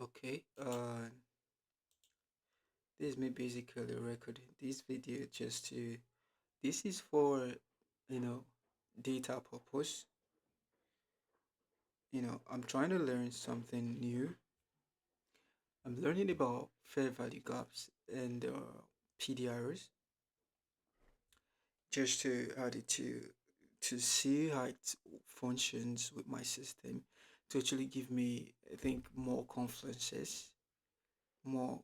Okay, this is me basically recording this video just to, this is for, you know, data purpose. I'm trying to learn something new. I'm learning about fair value gaps and PDRs just to add it to see how it functions with my system to actually give me, I think, more confluences, more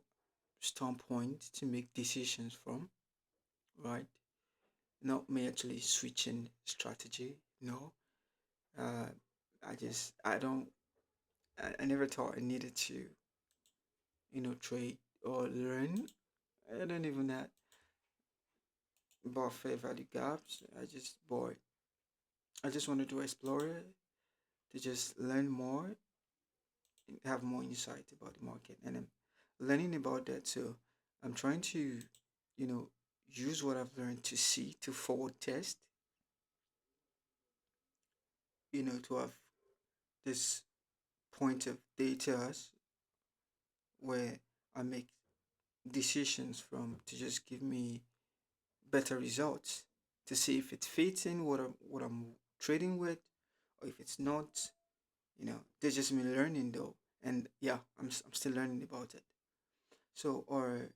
standpoint to make decisions from, right? Not me actually switching strategy. No, uh, I don't, I never thought I needed to, trade or learn. I don't even know about fair value gaps. I just wanted to explore it, to just learn more, and have more insight about the market. And I'm learning about that. So I'm trying to, you know, use what I've learned to see, to forward test, to have this point of data where I make decisions from to just give me better results, to see if it fits in what I'm trading with, or if it's not. There's just me learning though, and yeah, I'm still learning about it. So, or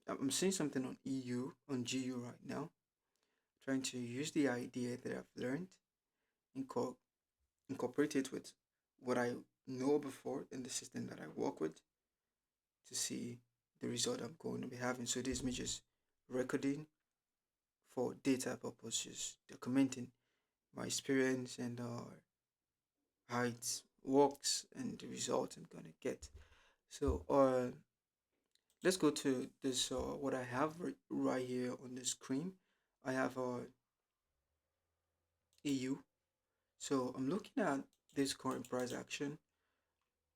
I'm seeing something on EU on GU right now, trying to use the idea that I've learned, inco- incorporate it with what I know before in the system that I work with, to see the result I'm going to be having. So this is me just recording for data purposes, documenting my experience and how it works and the result I'm gonna get. So let's go to this. What I have right here on the screen, I have EU. So I'm looking at this current price action,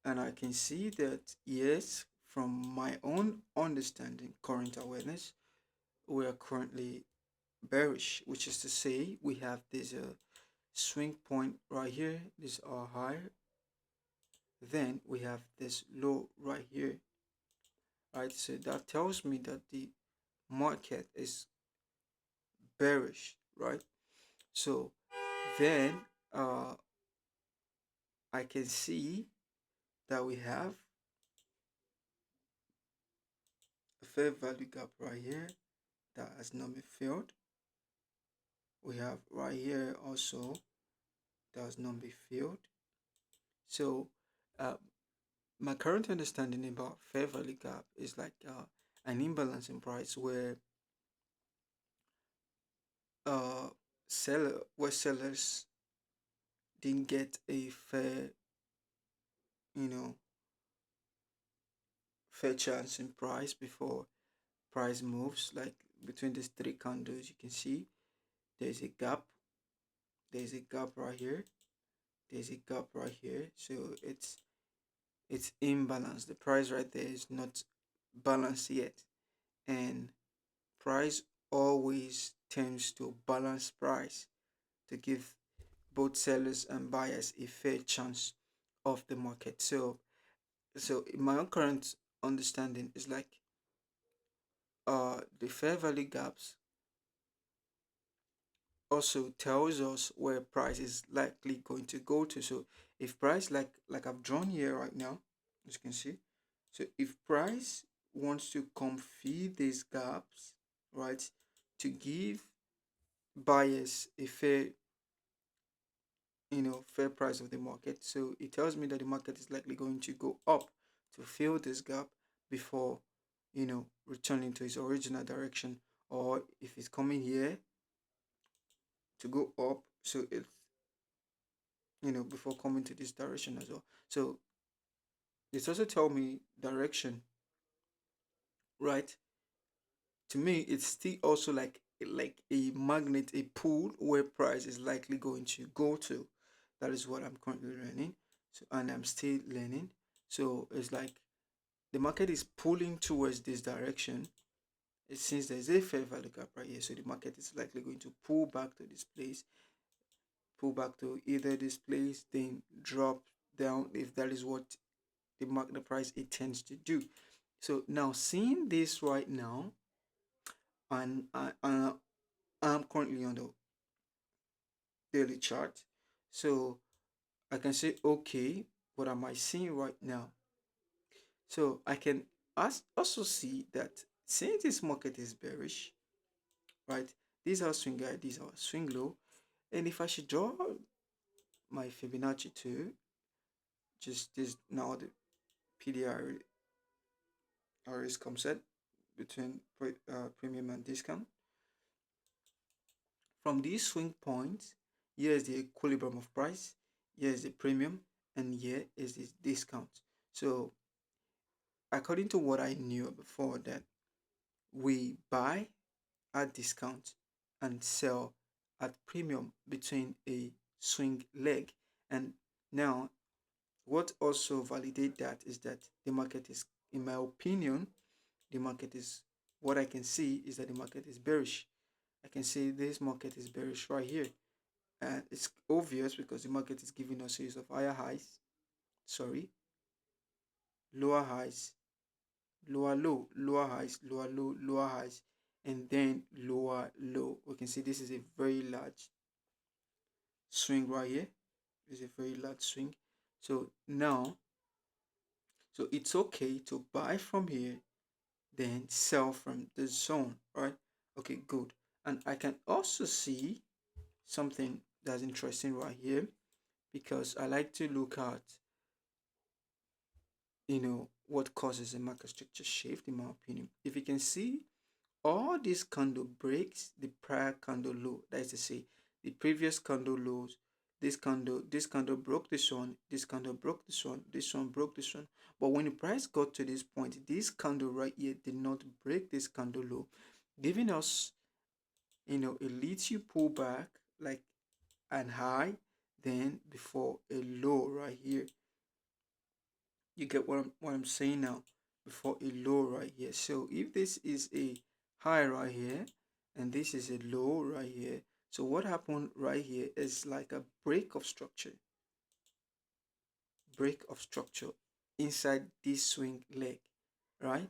and I can see that yes, from my own understanding, current awareness, we are currently bearish, which is to say we have this swing point right here, this are high, then we have this low right here, right? So that tells me that the market is bearish, right? So then uh I can see that we have a fair value gap right here that has not been filled. We have right here also that has not been filled. So uh, my current understanding about fair value gap is like an imbalance in price where uh sellers didn't get a you know fair chance in price before price moves. Like between these three candles, you can see there's a gap, there's a gap right here, there's a gap right here. So it's imbalanced. The price right there is not balanced yet, and price always tends to balance price to give both sellers and buyers a fair chance of the market. So in my own current understanding is like the fair value gaps also tells us where price is likely going to go to. So if price, like I've drawn here right now, as you can see, so if price wants to come feed these gaps, right, to give buyers a fair price of the market, so it tells me that the market is likely going to go up to fill this gap before returning to its original direction, or if it's coming here to go up, so it's before coming to this direction as well. So it's also tell me direction, right? To me, it's still also like a magnet, a pool where price is likely going to go to. That is what I'm currently learning. So and I'm still learning. So it's like the market is pulling towards this direction. Since there's a fair value gap right here, so the market is likely going to pull back to this place, pull back to either this place, then drop down if that is what the price it tends to do. So now seeing this right now, and I'm currently on the daily chart, so I can say, okay, what am I seeing right now? So I can also see that since this market is bearish, right? These are swing high, these are swing low, and if I should draw my Fibonacci to just this now, the PDR risk concept between premium and discount. From these swing points, here is the equilibrium of price, here is the premium, and here is the discount. So according to what I knew before, that we buy at discount and sell at premium between a swing leg. And now what also validate that is that the market is, in my opinion, the market is, what I can see is that the market is bearish. I can see this market is bearish right here. And it's obvious because the market is giving us a series of higher highs, sorry, lower highs, lower low, lower highs, lower low, lower highs, and then lower low. We can see this is a very large swing right here. This is a very large swing. So now, so it's okay to buy from here, then sell from the zone, right? Okay, good. And I can also see something that's interesting right here, because I like to look at, what causes a market structure shift, in my opinion. If you can see, all these candle breaks the prior candle low, that is to say, the previous candle lows, this candle broke this one, this candle broke this one broke this one. But when the price got to this point, this candle right here did not break this candle low, giving us, a little pullback, like an high, then before a low right here. You get what I'm saying now? Before a low right here. So if this is a high right here and this is a low right here, so what happened right here is like a break of structure, inside this swing leg, right?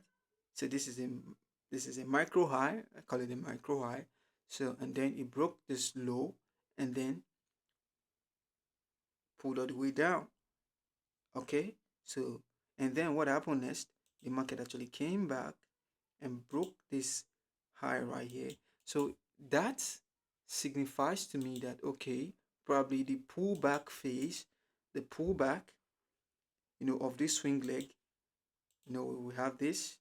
So this is a micro high. I call it a micro high. So, and then it broke this low and then pulled all the way down. Okay, so, and then what happened next? The market actually came back and broke this high right here. So that signifies to me that, okay, probably the pullback phase, the pullback, of this swing leg, we have this,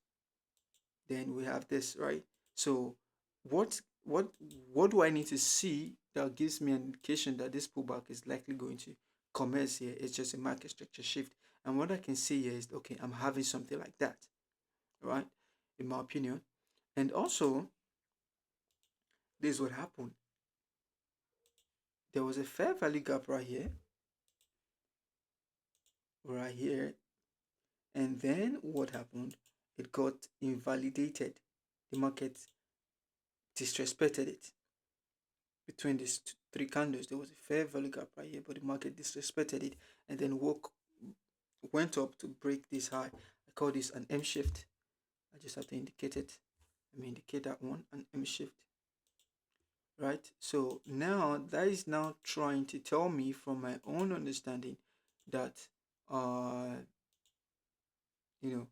then we have this, right? So what do I need to see that gives me an indication that this pullback is likely going to commence here? It's just a market structure shift. And what I can see here is, okay, I'm having something like that, right? In my opinion. And also, this is what happened. There was a fair value gap right here, and then what happened? It got invalidated. The market disrespected it. Between these three candles, there was a fair value gap right here, but the market disrespected it and then went up to break this high. I call this an M shift. I just have to indicate it. Let me indicate that one, an M shift. Right? So now that is now trying to tell me from my own understanding that you know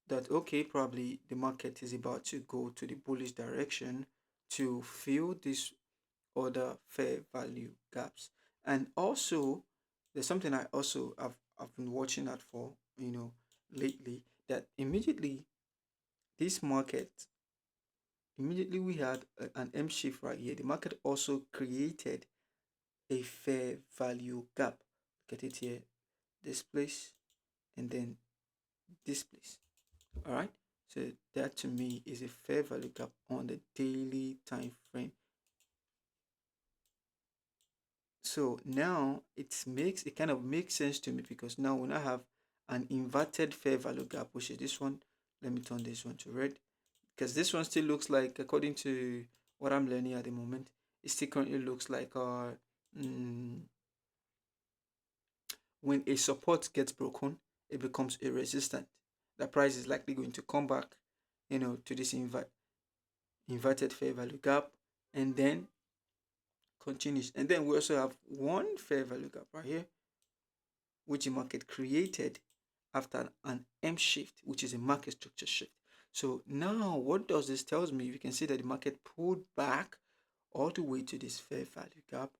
that, okay, probably the market is about to go to the bullish direction to fill these other fair value gaps. And also, there's something I also have been watching out for, lately, that this market immediately we had an M shift right here. The market also created a fair value gap. Look at it here, this place, and then this place. All right, so that to me is a fair value gap on the daily time frame. So now it kind of makes sense to me, because now when I have an inverted fair value gap, which is this one, let me turn this one to red, because this one still looks like, according to what I'm learning at the moment, it still currently looks like mm, when a support gets broken, it becomes a resistant. The price is likely going to come back, to this inverted fair value gap, and then continues. And then we also have one fair value gap right here, which the market created after an M shift, which is a market structure shift. So now what does this tells me? You can see that the market pulled back all the way to this fair value gap,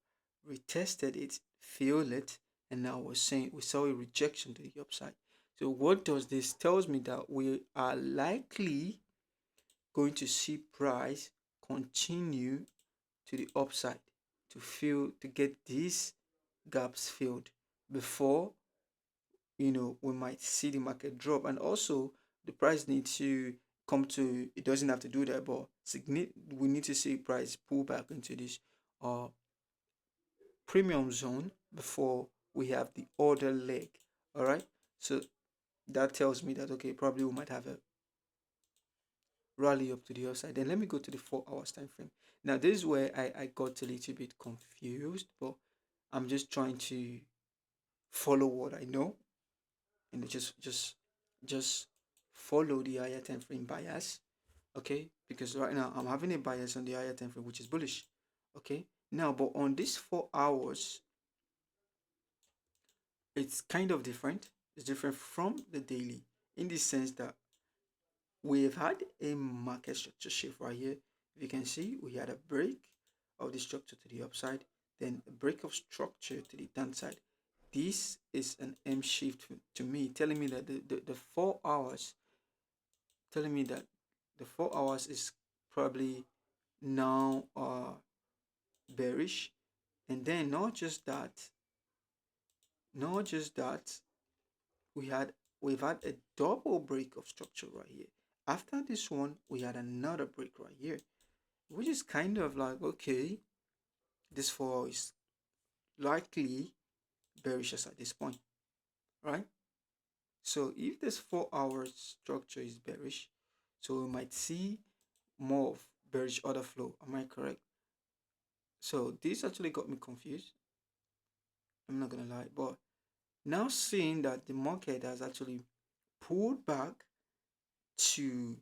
retested it, filled it, and now we're saying we saw a rejection to the upside. So what does this tells me? That we are likely going to see price continue to the upside to get these gaps filled before we might see the market drop. And also the price needs to come to, it doesn't have to do that, but we need to see price pull back into this uh premium zone before we have the other leg. All right, so that tells me that, okay, probably we might have a rally up to the upside. Then let me go to the 4 hours time frame. Now this is where I got a little bit confused, but I'm just trying to follow what I know, and just follow the higher time frame bias. Okay, because right now I'm having a bias on the higher time frame, which is bullish. Okay, now but on this 4 hours, it's kind of different. It's different from the daily in the sense that we've had a market structure shift right here. If you can see, we had a break of the structure to the upside, then a break of structure to the downside. This is an M shift to me, telling me that the 4 hours, telling me that the 4 hours is probably now bearish. And then not just that, we've had a double break of structure right here. After this one, we had another break right here, which is kind of like, okay, this fall is likely bearish at this point, right? So if this 4 hours structure is bearish, so we might see more of bearish order flow. Am I correct? So this actually got me confused. I'm not gonna lie, but now seeing that the market has actually pulled back to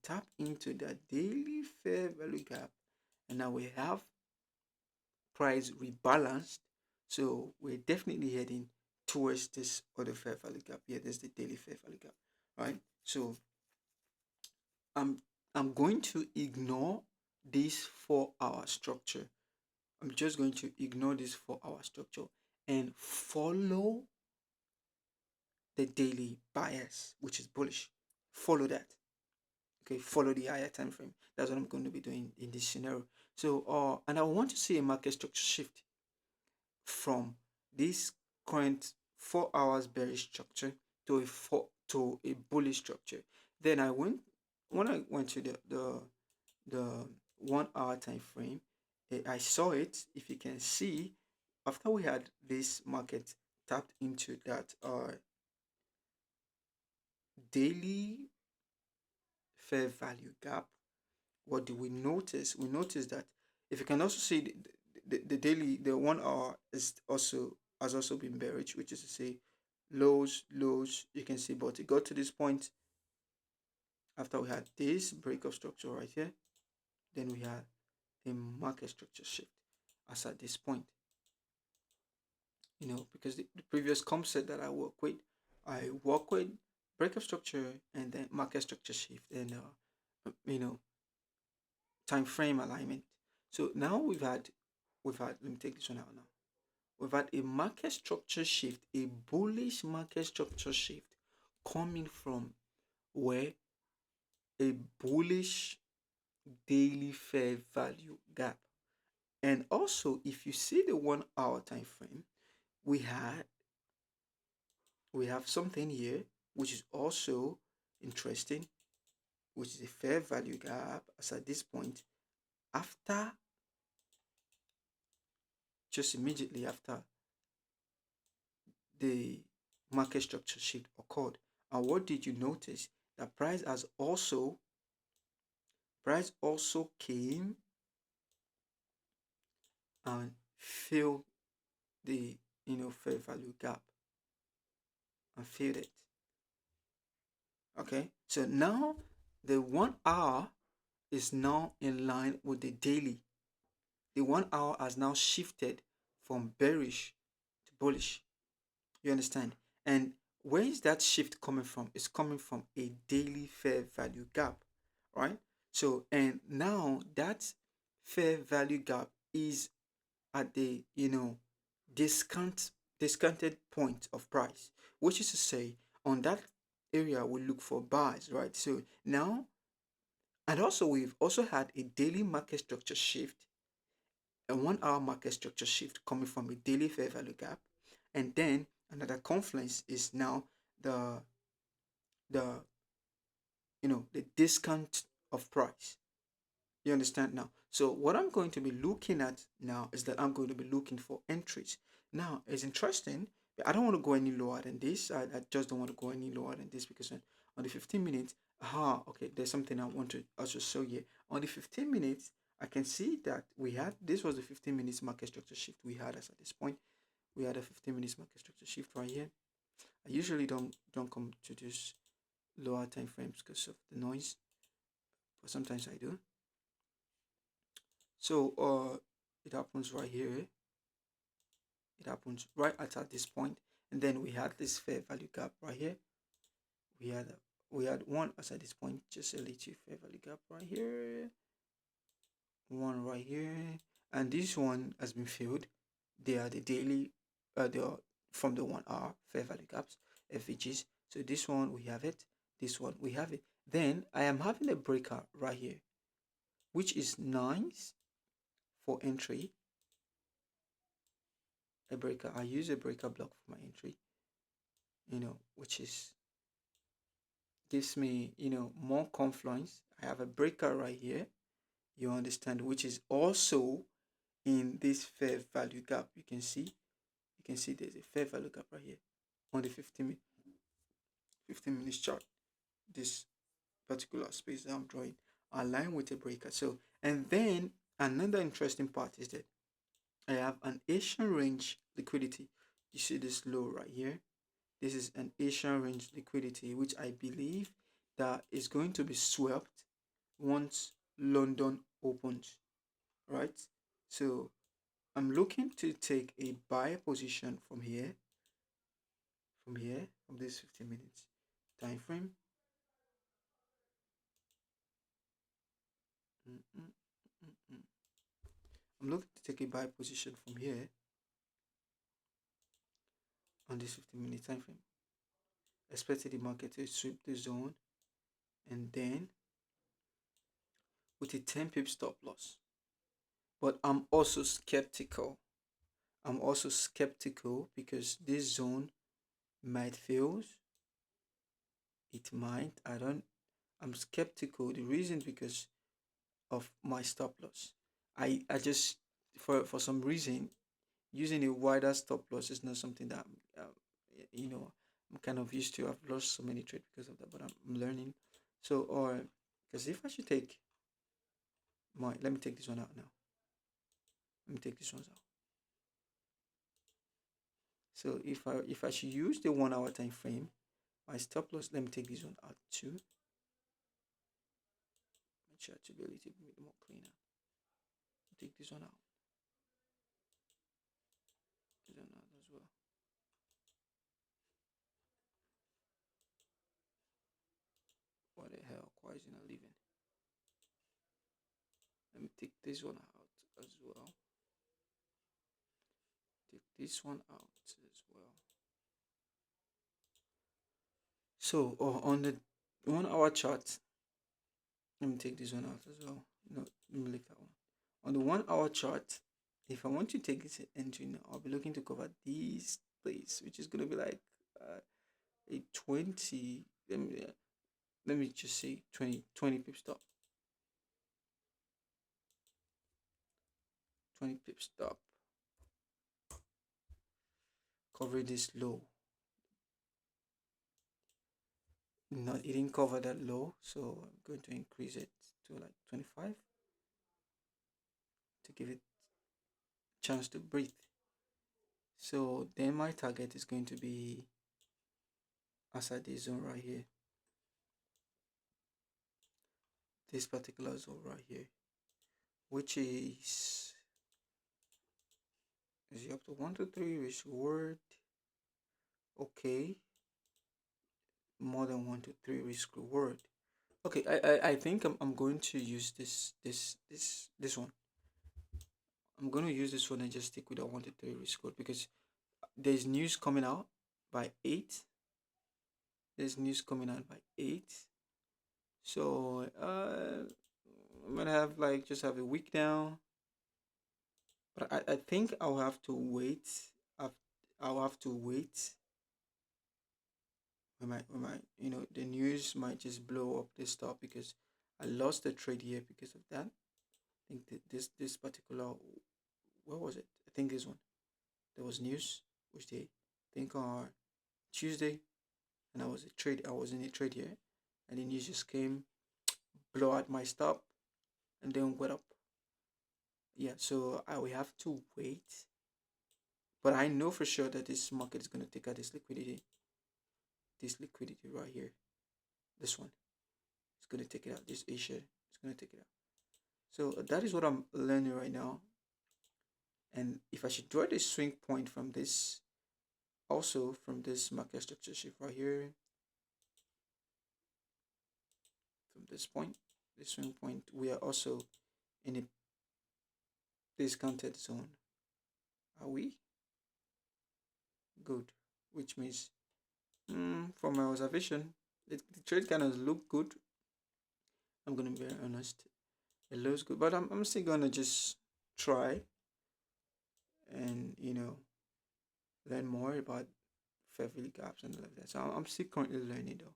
tap into that daily fair value gap, and now we have price rebalanced, so we're definitely heading towards this other fair value gap. Yeah, there's the daily fair value gap, right? So i'm I'm going to ignore this 4 hour structure. I'm just going to ignore this 4 hour structure and follow the daily bias, which is bullish. Follow that. Okay, follow the higher time frame. That's what I'm going to be doing in this scenario. So and I want to see a market structure shift from this current 4 hours bearish structure to a bullish structure. Then when I went to the 1 hour time frame, I saw it. If you can see, after we had this market tapped into that daily fair value gap, what do we notice? We notice that, if you can also see, the daily, the 1 hour is also has also been bearish, which is to say lows, you can see, but it got to this point after we had this break of structure right here. Then we had a market structure shift as at this point, because the previous concept that I work with break of structure and then market structure shift, and you know time frame alignment. So now we've had let me take this one out now. We've had a market structure shift, a bullish market structure shift, coming from where a bullish daily fair value gap. And also, if you see the 1 hour time frame, we had we have something here which is also interesting, which is a fair value gap as at this point, after just immediately after the market structure shift occurred. And what did you notice? The price also came and filled the fair value gap. and filled it. Okay, so now the 1 hour is now in line with the daily. The 1 hour has now shifted from bearish to bullish. You understand? And where is that shift coming from? It's coming from a daily fair value gap, right? So, and now that fair value gap is at the, discounted point of price, which is to say, on that area we look for buys, right? So now, and also we've also had a daily market structure shift, a 1 hour market structure shift coming from a daily fair value gap, and then another confluence is now the the the discount of price. You understand now? So what I'm going to be looking at now is that I'm going to be looking for entries. Now it's interesting, but I don't want to go any lower than this. I just don't want to go any lower than this because on the 15 minutes, okay, there's something I want to also show you. On the 15 minutes, I can see that we had, this was the 15 minutes market structure shift we had as at this point. We had a 15 minutes market structure shift right here. I usually don't come to this lower time frames because of the noise, but sometimes I do. So it happens right here. It happens right at this point, and then we had this fair value gap right here. We had one as at this point, just a little fair value gap right here, one right here, and this one has been filled. They are the daily, they are from the 1 hour fair value gaps, FVGs. So this one we have it, this one we have it. Then I am having a breaker right here, which is nice for entry. A breaker, I use a breaker block for my entry, which is gives me, more confluence. I have a breaker right here, you understand, which is also in this fair value gap. You can see there's a fair value gap right here on the 15 minutes chart. This particular space that I'm drawing align with a breaker. So, and then another interesting part is that I have an Asian range liquidity. You see this low right here. This is an Asian range liquidity, which I believe that is going to be swept once London opens, right? So I'm looking to take a buy position from this 15 minutes time frame. Mm, mm, mm, mm. I'm looking to take a buy position from here on this 15-minute time frame. Expecting the market to sweep the zone and then with a 10 pip stop loss. But I'm also skeptical. Because this zone might fail. It might. I'm skeptical. The reason because of my stop loss. I just for some reason using a wider stop loss is not something that I'm kind of used to. I've lost so many trades because of that, but I'm learning. So, or because if I should take let me take this one out now. Let me take this one out. So if I should use the 1 hour time frame, my stop loss, let me take this one out too. Make sure to be a little bit more cleaner. Take this one out. This one out as well. What the hell? Why is it not leaving? Let me take this one out as well. Take this one out as well. So on the 1 hour chart, let me take this one out as well. No, let me leave that one. On the 1 hour chart, if I want to take this entry now, I'll be looking to cover this place, which is gonna be like a 20. Let me just say 20 pip stop. 20 pip stop. Cover this low. Not it didn't cover that low, so I'm going to increase it to like 25 to give it chance to breathe. So then my target is going to be outside this zone right here, this particular zone right here, which is up to 1 to 3 risk reward. Okay, more than 1 to 3 risk reward. Okay, I think I'm going to use this one. I'm going to use this one and just stick with that 1 to 3 risk reward because there's news coming out by 8. There's news coming out by 8. So I'm gonna have like just have a week now. But I think I'll have to wait. I've, I'll have to wait. We might, the news might just blow up this stock because I lost the trade here because of that. I think this particular, what was it? I think this one. There was news, which day? I think on Tuesday, and I was in a trade here, and the news just came, blow out my stop, and then went up. Yeah, so I will have to wait. But I know for sure that this market is gonna take out this liquidity right here. This one. It's gonna take it out. This Asia is gonna take it out. So that is what I'm learning right now. And if I should draw this swing point from this, also from this market structure shift right here, from this point, this swing point, we are also in a discounted zone. Are we? Good. Which means, from my observation, the trade kind of look good. I'm gonna be very honest. It looks good, but I'm still gonna just try and learn more about fair value gaps and all of that. So I'm still currently learning though.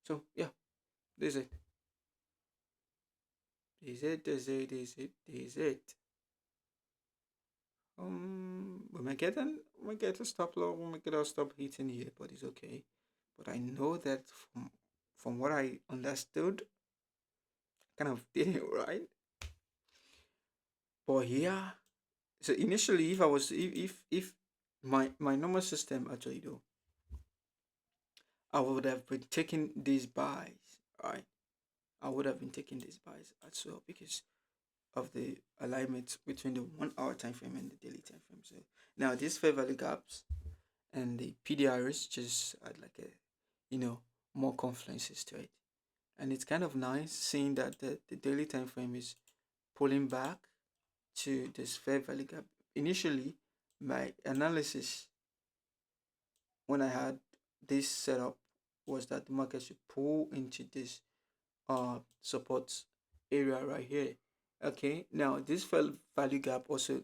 So yeah, this is it. This is it. This is it. This is it. This is it. We might get a stop loss. We might get a stop hitting here, but it's okay. But I know that from what I understood, kind of did it right. But yeah, so initially, if I was if my normal system actually though, I would have been taking these buys, right? I would have been taking these buys as well because of the alignment between the 1 hour time frame and the daily time frame. So now these fair value gaps and the PDRs just add like a more confluences to it. And it's kind of nice seeing that the daily time frame is pulling back to this fair value gap. Initially, my analysis when I had this setup was that the market should pull into this support area right here. Okay, now this value gap also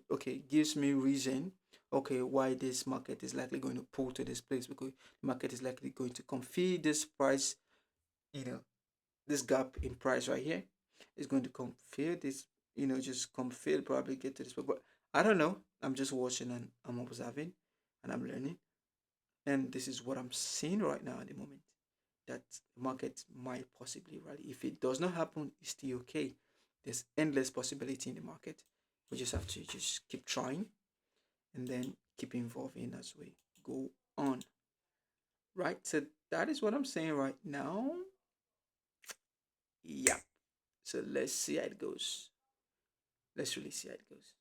gives me reason why this market is likely going to pull to this place because the market is likely going to confirm this price, you know, this gap in price right here is going to confirm this, just confirm probably get to this, but I don't know. I'm just watching and I'm observing and I'm learning, and this is what I'm seeing right now at the moment that the market might possibly rally. If it does not happen, it's still okay. There's endless possibility in the market. We just have to just keep trying and then keep evolving as we go on. Right? So that is what I'm saying right now. Yeah. So let's see how it goes. Let's really see how it goes.